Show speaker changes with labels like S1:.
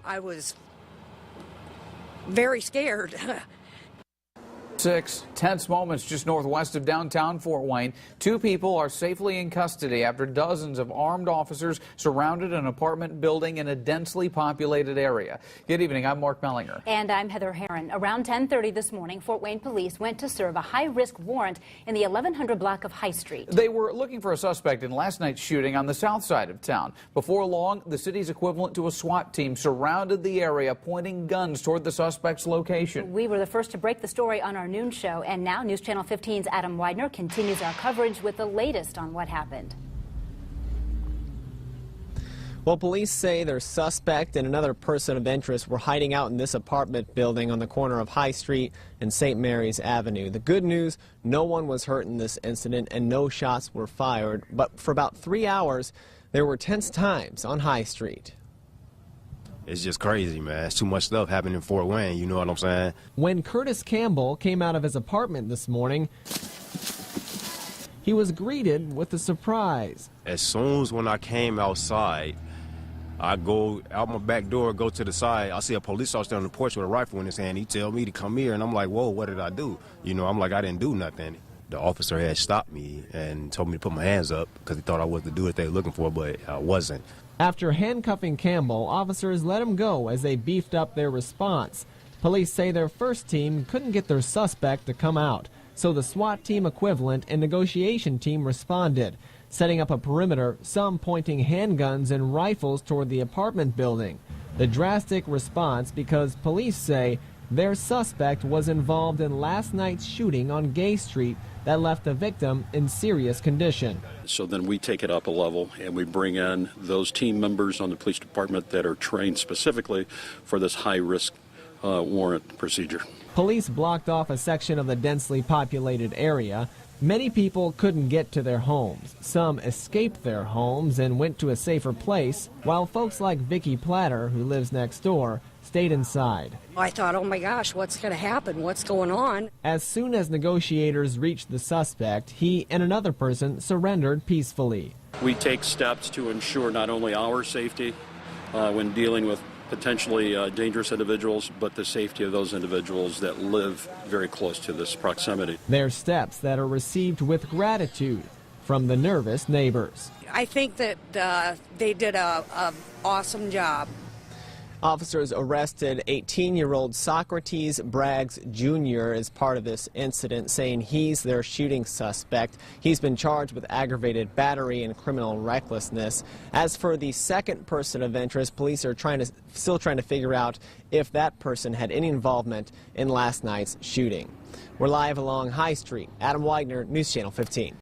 S1: I was very scared.
S2: 6 tense moments just northwest of downtown Fort Wayne. 2 people are safely in custody after dozens of armed officers surrounded an apartment building in a densely populated area. Good evening, I'm Mark Mellinger.
S3: And I'm Heather Herron. Around 10:30 this morning, Fort Wayne police went to serve a high-risk warrant in the 1100 block of High Street.
S2: They were looking for a suspect in last night's shooting on the south side of town. Before long, the city's equivalent to a SWAT team surrounded the area, pointing guns toward the suspect's location.
S3: We were the first to break the story on our noon show, and now News Channel 15's Adam Widener continues our coverage with the latest on what happened.
S4: Well, police say their suspect and another person of interest were hiding out in this apartment building on the corner of High Street and St. Mary's Avenue. The good news, no one was hurt in this incident and no shots were fired. But for about 3 hours, there were tense times on High Street.
S5: It's just crazy, man. It's too much stuff happening in Fort Wayne, you know what I'm saying?
S4: When Curtis Campbell came out of his apartment this morning, he was greeted with a surprise.
S5: As soon as when I came outside, I go out my back door, go to the side, I see a police officer on the porch with a rifle in his hand. He tell me to come here, and I'm like, whoa, what did I do? You know, I'm like, I didn't do nothing. The officer had stopped me and told me to put my hands up because he thought I was the dude that they were looking for, but I wasn't.
S4: After handcuffing Campbell, officers let him go as they beefed up their response. Police say their first team couldn't get their suspect to come out, so the SWAT team equivalent and negotiation team responded, setting up a perimeter, some pointing handguns and rifles toward the apartment building. The drastic response because police say their suspect was involved in last night's shooting on Gay Street that left the victim in serious condition.
S6: So then we take it up a level and we bring in those team members on the police department that are trained specifically for this high-risk warrant procedure.
S4: Police blocked off a section of the densely populated area. Many people couldn't get to their homes. Some escaped their homes and went to a safer place, while folks like Vicky Platter, who lives next door, stayed inside.
S1: I thought, oh my gosh, what's going to happen? What's going on?
S4: As soon as negotiators reached the suspect, he and another person surrendered peacefully.
S6: We take steps to ensure not only our safety when dealing with potentially dangerous individuals, but the safety of those individuals that live very close to this proximity.
S4: They're steps that are received with gratitude from the nervous neighbors.
S1: I think that they did an awesome job.
S4: Officers arrested 18-year-old Socrates Braggs Jr. as part of this incident, saying he's their shooting suspect. He's been charged with aggravated battery and criminal recklessness. As for the second person of interest, police are still trying to figure out if that person had any involvement in last night's shooting. We're live along High Street. Adam Widener, News Channel 15.